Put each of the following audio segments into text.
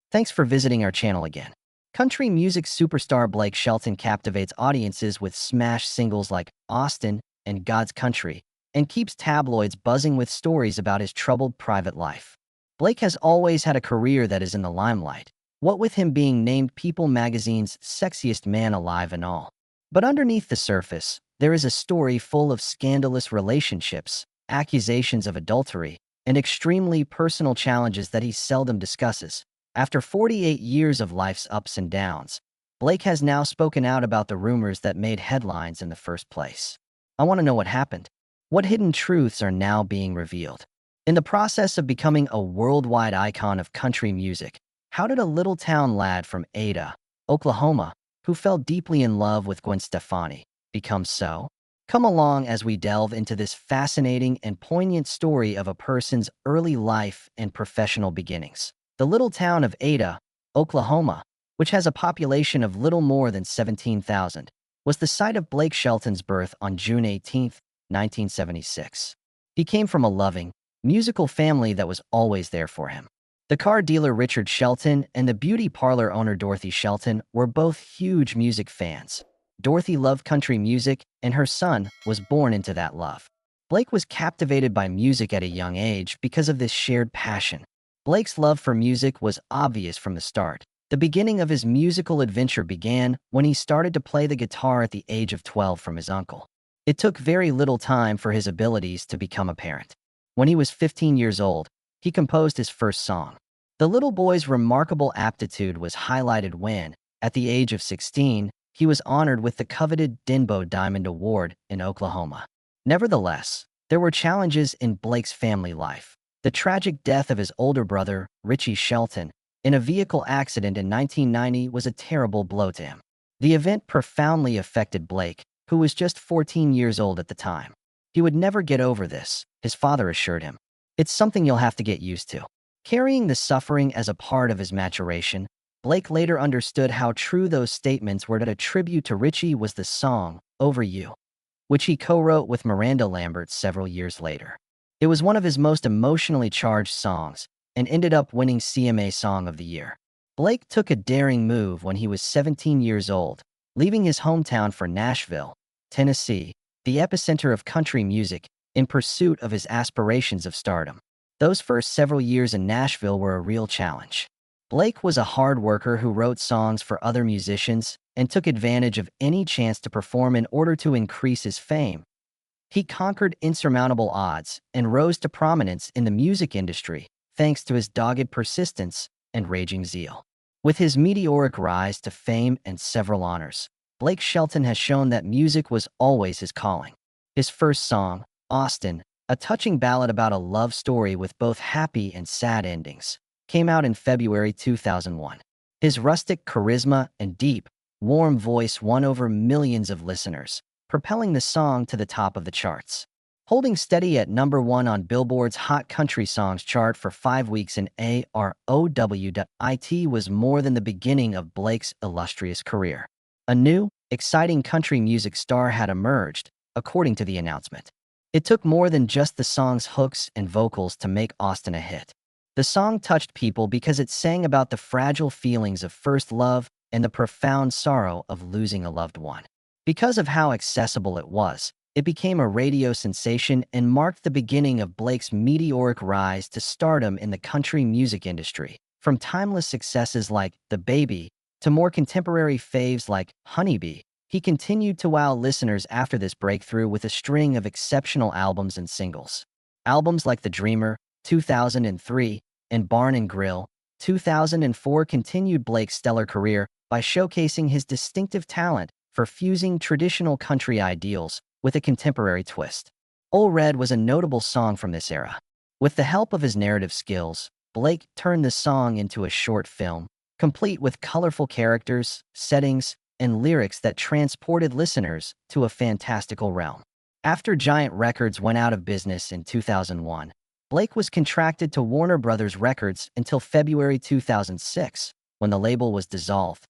Thanks for visiting our channel again. Country music superstar Blake Shelton captivates audiences with smash singles like Austin and God's Country, and keeps tabloids buzzing with stories about his troubled private life. Blake has always had a career that is in the limelight, what with him being named People magazine's Sexiest Man Alive and all. But underneath the surface, there is a story full of scandalous relationships, accusations of adultery, and extremely personal challenges that he seldom discusses. After 48 years of life's ups and downs, Blake has now spoken out about the rumors that made headlines in the first place. I want to know what happened. What hidden truths are now being revealed? In the process of becoming a worldwide icon of country music, how did a little town lad from Ada, Oklahoma, who fell deeply in love with Gwen Stefani, become so? Come along as we delve into this fascinating and poignant story of a person's early life and professional beginnings. The little town of Ada, Oklahoma, which has a population of little more than 17,000, was the site of Blake Shelton's birth on June 18, 1976. He came from a loving, musical family that was always there for him. The car dealer Richard Shelton and the beauty parlor owner Dorothy Shelton were both huge music fans. Dorothy loved country music, and her son was born into that love. Blake was captivated by music at a young age because of this shared passion. Blake's love for music was obvious from the start. The beginning of his musical adventure began when he started to play the guitar at the age of 12 from his uncle. It took very little time for his abilities to become apparent. When he was 15 years old, he composed his first song. The little boy's remarkable aptitude was highlighted when, at the age of 16, he was honored with the coveted Denbo Diamond Award in Oklahoma. Nevertheless, there were challenges in Blake's family life. The tragic death of his older brother, Richie Shelton, in a vehicle accident in 1990 was a terrible blow to him. The event profoundly affected Blake, who was just 14 years old at the time. He would never get over this, his father assured him. It's something you'll have to get used to. Carrying the suffering as a part of his maturation, Blake later understood how true those statements were. That a tribute to Richie was the song, Over You, which he co-wrote with Miranda Lambert several years later. It was one of his most emotionally charged songs, and ended up winning CMA Song of the Year. Blake took a daring move when he was 17 years old, leaving his hometown for Nashville, Tennessee, the epicenter of country music, in pursuit of his aspirations of stardom. Those first several years in Nashville were a real challenge. Blake was a hard worker who wrote songs for other musicians and took advantage of any chance to perform in order to increase his fame. He conquered insurmountable odds and rose to prominence in the music industry thanks to his dogged persistence and raging zeal. With his meteoric rise to fame and several honors, Blake Shelton has shown that music was always his calling. His first song, Austin, a touching ballad about a love story with both happy and sad endings, came out in February 2001. His rustic charisma and deep, warm voice won over millions of listeners, propelling the song to the top of the charts. Holding steady at #1 on Billboard's Hot Country Songs chart for 5 weeks in AROW.IT was more than the beginning of Blake's illustrious career. A new, exciting country music star had emerged, according to the announcement. It took more than just the song's hooks and vocals to make Austin a hit. The song touched people because it sang about the fragile feelings of first love and the profound sorrow of losing a loved one. Because of how accessible it was, it became a radio sensation and marked the beginning of Blake's meteoric rise to stardom in the country music industry. From timeless successes like The Baby to more contemporary faves like Honeybee, he continued to wow listeners after this breakthrough with a string of exceptional albums and singles. Albums like The Dreamer, 2003, and Barn and Grill, 2004 continued Blake's stellar career by showcasing his distinctive talent for fusing traditional country ideals with a contemporary twist. Ol' Red was a notable song from this era. With the help of his narrative skills, Blake turned the song into a short film, complete with colorful characters, settings, and lyrics that transported listeners to a fantastical realm. After Giant Records went out of business in 2001, Blake was contracted to Warner Brothers Records until February 2006, when the label was dissolved.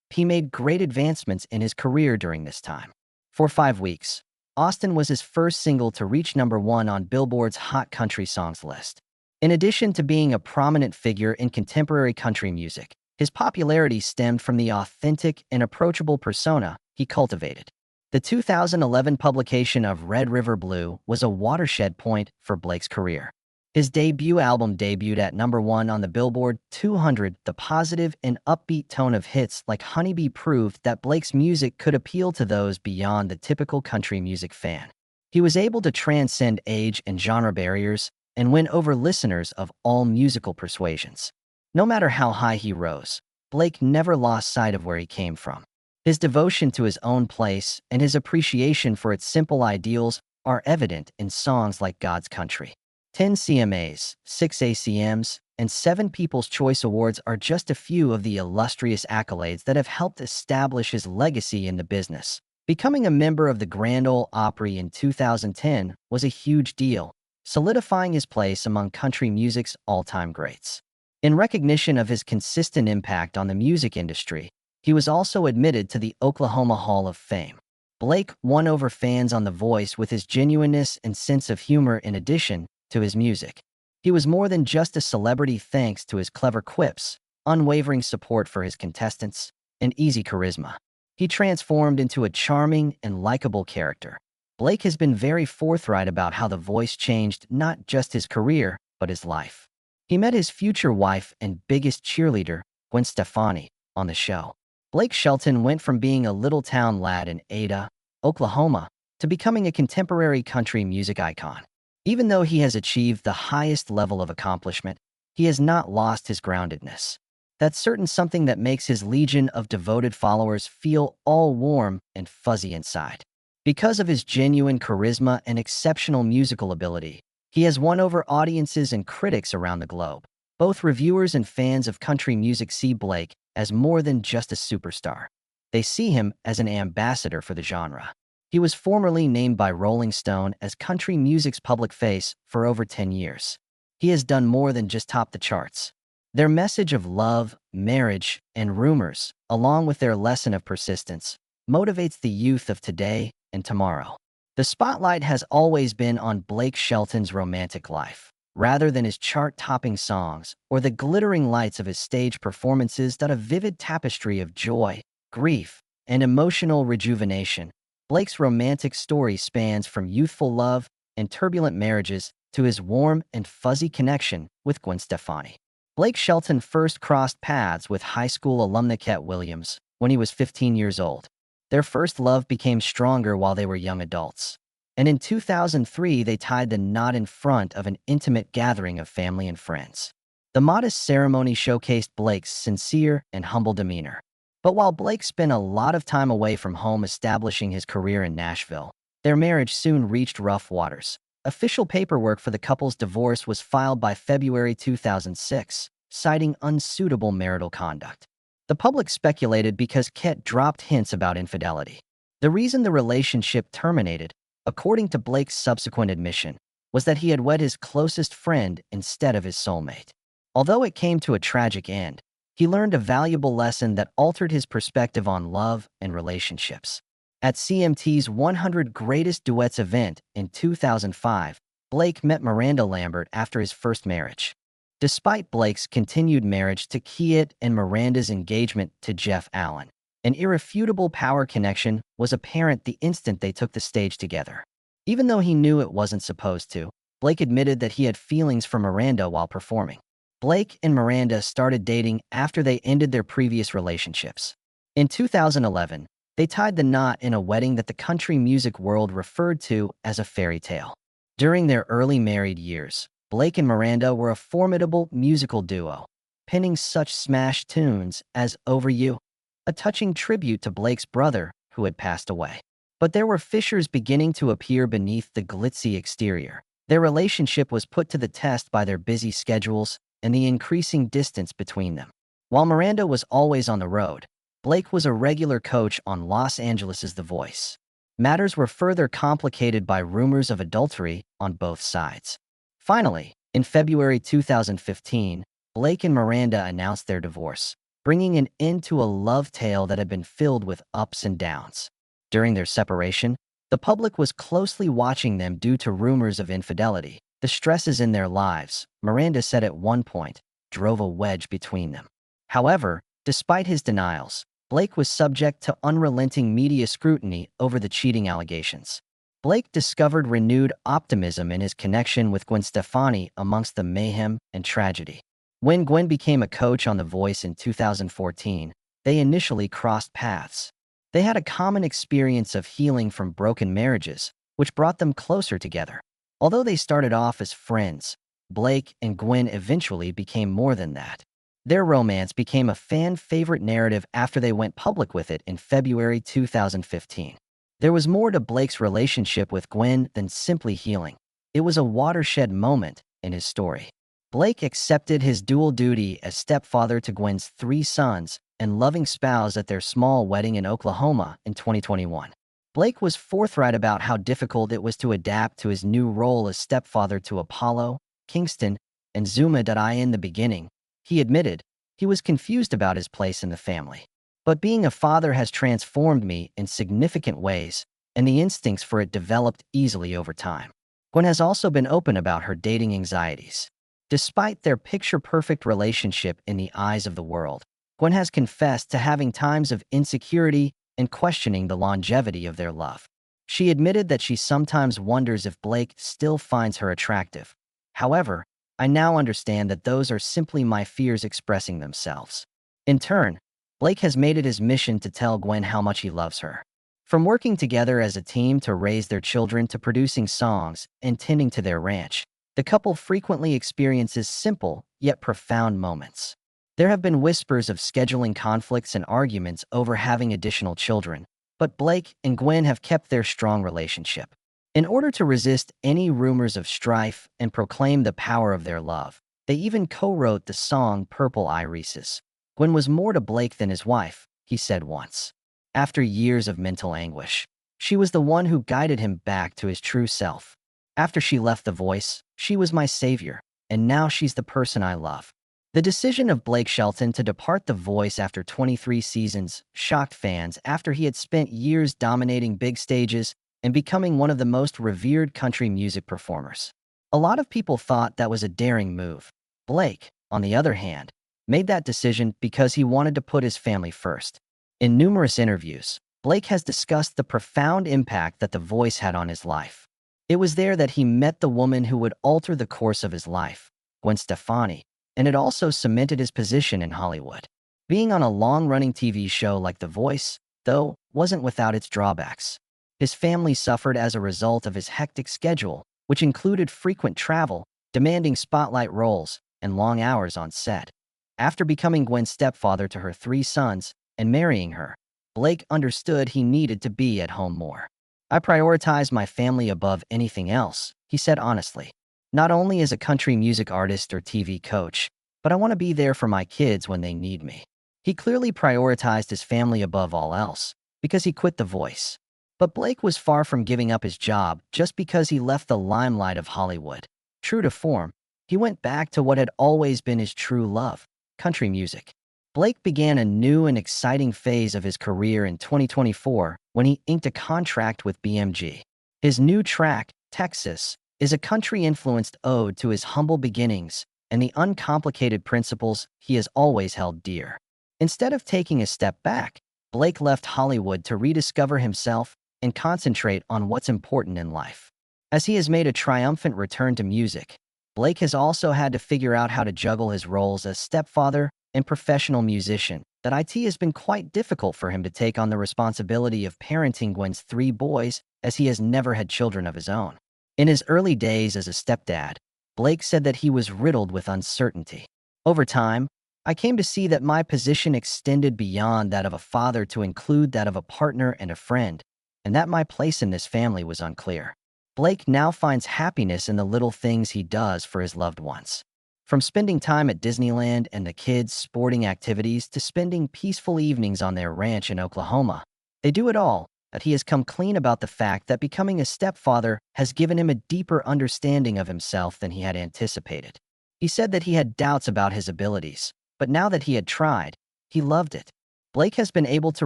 He made great advancements in his career during this time. For 5 weeks, Austin was his first single to reach #1 on Billboard's Hot Country Songs list. In addition to being a prominent figure in contemporary country music, his popularity stemmed from the authentic and approachable persona he cultivated. The 2011 publication of Red River Blue was a watershed point for Blake's career. His debut album debuted at #1 on the Billboard 200. The positive and upbeat tone of hits like Honeybee proved that Blake's music could appeal to those beyond the typical country music fan. He was able to transcend age and genre barriers and win over listeners of all musical persuasions. No matter how high he rose, Blake never lost sight of where he came from. His devotion to his own place and his appreciation for its simple ideals are evident in songs like God's Country. 10 CMAs, 6 ACMs, and 7 People's Choice Awards are just a few of the illustrious accolades that have helped establish his legacy in the business. Becoming a member of the Grand Ole Opry in 2010 was a huge deal, solidifying his place among country music's all-time greats. In recognition of his consistent impact on the music industry, he was also admitted to the Oklahoma Hall of Fame. Blake won over fans on The Voice with his genuineness and sense of humor in addition to his music. He was more than just a celebrity thanks to his clever quips, unwavering support for his contestants, and easy charisma. He transformed into a charming and likable character. Blake has been very forthright about how The Voice changed not just his career, but his life. He met his future wife and biggest cheerleader, Gwen Stefani, on the show. Blake Shelton went from being a little town lad in Ada, Oklahoma, to becoming a contemporary country music icon. Even though he has achieved the highest level of accomplishment, he has not lost his groundedness. That's certain something that makes his legion of devoted followers feel all warm and fuzzy inside. Because of his genuine charisma and exceptional musical ability, he has won over audiences and critics around the globe. Both reviewers and fans of country music see Blake as more than just a superstar. They see him as an ambassador for the genre. He was formerly named by Rolling Stone as country music's public face for over 10 years. He has done more than just top the charts. Their message of love, marriage, and rumors, along with their lesson of persistence, motivates the youth of today and tomorrow. The spotlight has always been on Blake Shelton's romantic life, rather than his chart-topping songs or the glittering lights of his stage performances that a vivid tapestry of joy, grief, and emotional rejuvenation. Blake's romantic story spans from youthful love and turbulent marriages to his warm and fuzzy connection with Gwen Stefani. Blake Shelton first crossed paths with high school alumna Cat Williams when he was 15 years old. Their first love became stronger while they were young adults. And in 2003, they tied the knot in front of an intimate gathering of family and friends. The modest ceremony showcased Blake's sincere and humble demeanor. But while Blake spent a lot of time away from home establishing his career in Nashville, their marriage soon reached rough waters. Official paperwork for the couple's divorce was filed by February 2006, citing unsuitable marital conduct. The public speculated because Ket dropped hints about infidelity. The reason the relationship terminated, according to Blake's subsequent admission, was that he had wed his closest friend instead of his soulmate. Although it came to a tragic end, he learned a valuable lesson that altered his perspective on love and relationships. At CMT's 100 Greatest Duets event in 2005, Blake met Miranda Lambert after his first marriage. Despite Blake's continued marriage to Kiet and Miranda's engagement to Jeff Allen, an irrefutable power connection was apparent the instant they took the stage together. Even though he knew it wasn't supposed to, Blake admitted that he had feelings for Miranda while performing. Blake and Miranda started dating after they ended their previous relationships. In 2011, they tied the knot in a wedding that the country music world referred to as a fairy tale. During their early married years, Blake and Miranda were a formidable musical duo, penning such smash tunes as Over You, a touching tribute to Blake's brother who had passed away. But there were fissures beginning to appear beneath the glitzy exterior. Their relationship was put to the test by their busy schedules and the increasing distance between them. While Miranda was always on the road, Blake was a regular coach on Los Angeles' The Voice. Matters were further complicated by rumors of adultery on both sides. Finally, in February 2015, Blake and Miranda announced their divorce, bringing an end to a love tale that had been filled with ups and downs. During their separation, the public was closely watching them due to rumors of infidelity, The stresses in their lives, Miranda said at one point, drove a wedge between them. However, despite his denials, Blake was subject to unrelenting media scrutiny over the cheating allegations. Blake discovered renewed optimism in his connection with Gwen Stefani amongst the mayhem and tragedy. When Gwen became a coach on The Voice in 2014, they initially crossed paths. They had a common experience of healing from broken marriages, which brought them closer together. Although they started off as friends, Blake and Gwen eventually became more than that. Their romance became a fan-favorite narrative after they went public with it in February 2015. There was more to Blake's relationship with Gwen than simply healing. It was a watershed moment in his story. Blake accepted his dual duty as stepfather to Gwen's 3 sons and loving spouse at their small wedding in Oklahoma in 2021. Blake was forthright about how difficult it was to adapt to his new role as stepfather to Apollo, Kingston, and Zuma. In the beginning, he admitted, he was confused about his place in the family. But being a father has transformed me in significant ways, and the instincts for it developed easily over time. Gwen has also been open about her dating anxieties. Despite their picture-perfect relationship in the eyes of the world, Gwen has confessed to having times of insecurity and questioning the longevity of their love. She admitted that she sometimes wonders if Blake still finds her attractive. However, I now understand that those are simply my fears expressing themselves. In turn, Blake has made it his mission to tell Gwen how much he loves her. From working together as a team to raise their children to producing songs and tending to their ranch, the couple frequently experiences simple yet profound moments. There have been whispers of scheduling conflicts and arguments over having additional children, but Blake and Gwen have kept their strong relationship. In order to resist any rumors of strife and proclaim the power of their love, they even co-wrote the song Purple Irises. Gwen was more to Blake than his wife, he said once. After years of mental anguish, she was the one who guided him back to his true self. After she left The Voice, she was my savior, and now she's the person I love. The decision of Blake Shelton to depart The Voice after 23 seasons shocked fans after he had spent years dominating big stages and becoming one of the most revered country music performers. A lot of people thought that was a daring move. Blake, on the other hand, made that decision because he wanted to put his family first. In numerous interviews, Blake has discussed the profound impact that The Voice had on his life. It was there that he met the woman who would alter the course of his life, Gwen Stefani, and it also cemented his position in Hollywood. Being on a long-running TV show like The Voice, though, wasn't without its drawbacks. His family suffered as a result of his hectic schedule, which included frequent travel, demanding spotlight roles, and long hours on set. After becoming Gwen's stepfather to her 3 sons and marrying her, Blake understood he needed to be at home more. I prioritize my family above anything else, he said honestly. Not only as a country music artist or TV coach, but I want to be there for my kids when they need me. He clearly prioritized his family above all else, because he quit The Voice. But Blake was far from giving up his job just because he left the limelight of Hollywood. True to form, he went back to what had always been his true love, country music. Blake began a new and exciting phase of his career in 2024 when he inked a contract with BMG. His new track, Texas, is a country-influenced ode to his humble beginnings and the uncomplicated principles he has always held dear. Instead of taking a step back, Blake left Hollywood to rediscover himself and concentrate on what's important in life. As he has made a triumphant return to music, Blake has also had to figure out how to juggle his roles as stepfather and professional musician. It has been quite difficult for him to take on the responsibility of parenting Gwen's 3 boys, as he has never had children of his own. In his early days as a stepdad, Blake said that he was riddled with uncertainty. Over time, I came to see that my position extended beyond that of a father to include that of a partner and a friend, and that my place in this family was unclear. Blake now finds happiness in the little things he does for his loved ones. From spending time at Disneyland and the kids' sporting activities to spending peaceful evenings on their ranch in Oklahoma, they do it all, but he has come clean about the fact that becoming a stepfather has given him a deeper understanding of himself than he had anticipated. He said that he had doubts about his abilities, but now that he had tried, he loved it. Blake has been able to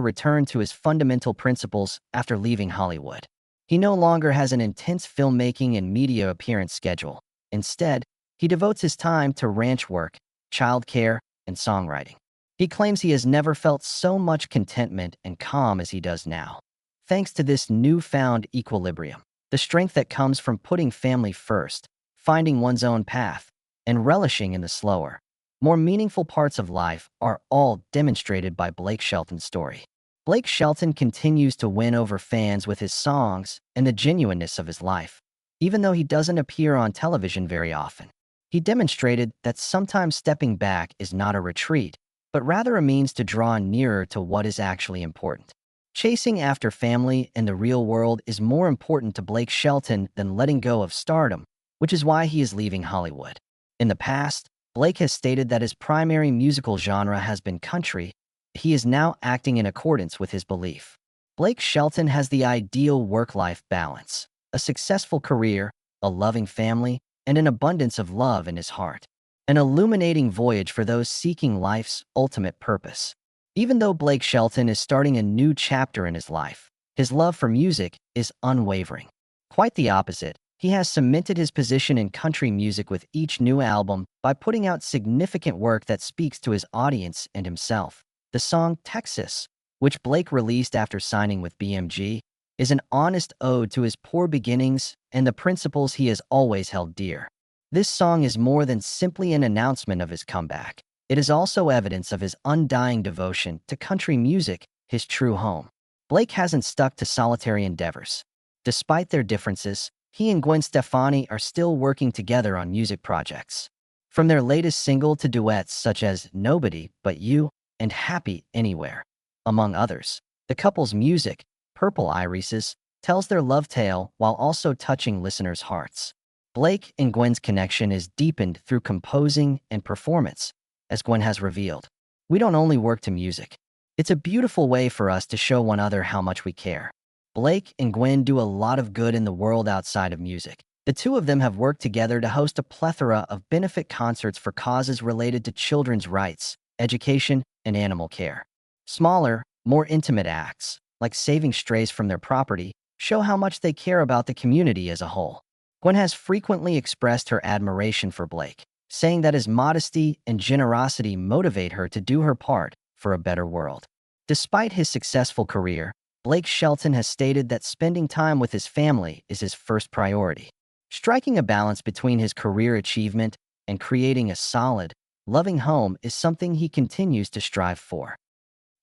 return to his fundamental principles after leaving Hollywood. He no longer has an intense filmmaking and media appearance schedule. Instead, he devotes his time to ranch work, childcare, and songwriting. He claims he has never felt so much contentment and calm as he does now. Thanks to this newfound equilibrium, the strength that comes from putting family first, finding one's own path, and relishing in the slower, more meaningful parts of life are all demonstrated by Blake Shelton's story. Blake Shelton continues to win over fans with his songs and the genuineness of his life. Even though he doesn't appear on television very often, he demonstrated that sometimes stepping back is not a retreat, but rather a means to draw nearer to what is actually important. Chasing after family and the real world is more important to Blake Shelton than letting go of stardom, which is why he is leaving Hollywood. In the past, Blake has stated that his primary musical genre has been country. He is now acting in accordance with his belief. Blake Shelton has the ideal work-life balance, a successful career, a loving family, and an abundance of love in his heart. An illuminating voyage for those seeking life's ultimate purpose. Even though Blake Shelton is starting a new chapter in his life, his love for music is unwavering. Quite the opposite, he has cemented his position in country music with each new album by putting out significant work that speaks to his audience and himself. The song Texas, which Blake released after signing with BMG, is an honest ode to his poor beginnings and the principles he has always held dear. This song is more than simply an announcement of his comeback. It is also evidence of his undying devotion to country music, his true home. Blake hasn't stuck to solitary endeavors. Despite their differences, he and Gwen Stefani are still working together on music projects. From their latest single to duets such as Nobody But You and Happy Anywhere, among others. The couple's music, Purple Irises, tells their love tale while also touching listeners' hearts. Blake and Gwen's connection is deepened through composing and performance, as Gwen has revealed. We don't only work to music. It's a beautiful way for us to show one another how much we care. Blake and Gwen do a lot of good in the world outside of music. The two of them have worked together to host a plethora of benefit concerts for causes related to children's rights, education, and animal care. Smaller, more intimate acts, like saving strays from their property, show how much they care about the community as a whole. Gwen has frequently expressed her admiration for Blake, saying that his modesty and generosity motivate her to do her part for a better world. Despite his successful career, Blake Shelton has stated that spending time with his family is his first priority. Striking a balance between his career achievement and creating a solid, loving home is something he continues to strive for.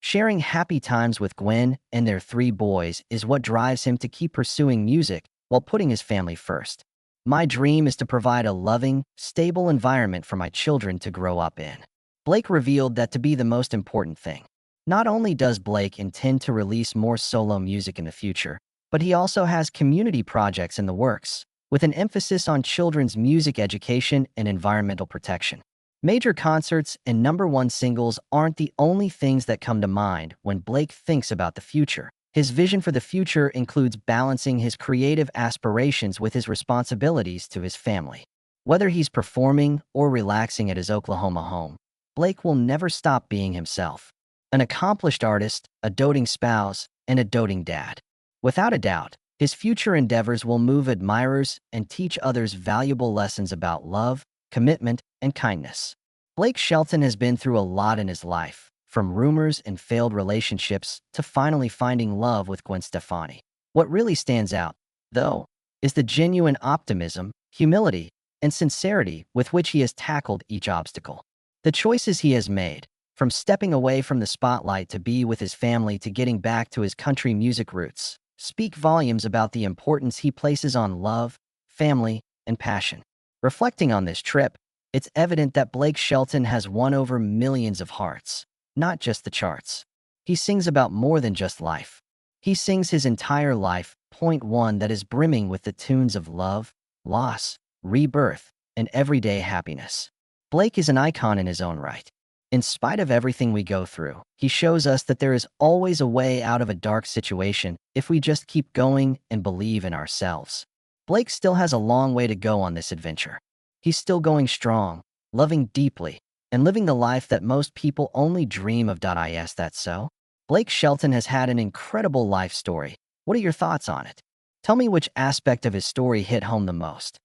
Sharing happy times with Gwen and their 3 boys is what drives him to keep pursuing music while putting his family first. My dream is to provide a loving, stable environment for my children to grow up in. Blake revealed that to be the most important thing. Not only does Blake intend to release more solo music in the future, but he also has community projects in the works, with an emphasis on children's music education and environmental protection. Major concerts and #1 singles aren't the only things that come to mind when Blake thinks about the future. His vision for the future includes balancing his creative aspirations with his responsibilities to his family. Whether he's performing or relaxing at his Oklahoma home, Blake will never stop being himself. An accomplished artist, a doting spouse, and a doting dad. Without a doubt, his future endeavors will move admirers and teach others valuable lessons about love, commitment, and kindness. Blake Shelton has been through a lot in his life, from rumors and failed relationships to finally finding love with Gwen Stefani. What really stands out, though, is the genuine optimism, humility, and sincerity with which he has tackled each obstacle. The choices he has made, from stepping away from the spotlight to be with his family to getting back to his country music roots, speak volumes about the importance he places on love, family, and passion. Reflecting on this trip, it's evident that Blake Shelton has won over millions of hearts, not just the charts. He sings about more than just life. He sings his entire life, point one, that is brimming with the tunes of love, loss, rebirth, and everyday happiness. Blake is an icon in his own right. In spite of everything we go through, he shows us that there is always a way out of a dark situation if we just keep going and believe in ourselves. Blake still has a long way to go on this adventure. He's still going strong, loving deeply, and living the life that most people only dream of. Is that so? Blake Shelton has had an incredible life story. What are your thoughts on it? Tell me which aspect of his story hit home the most.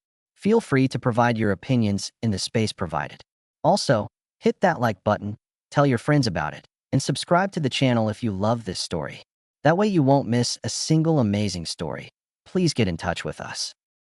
Feel free to provide your opinions in the space provided. Also, hit that like button, tell your friends about it, and subscribe to the channel if you love this story. That way you won't miss a single amazing story. Please get in touch with us.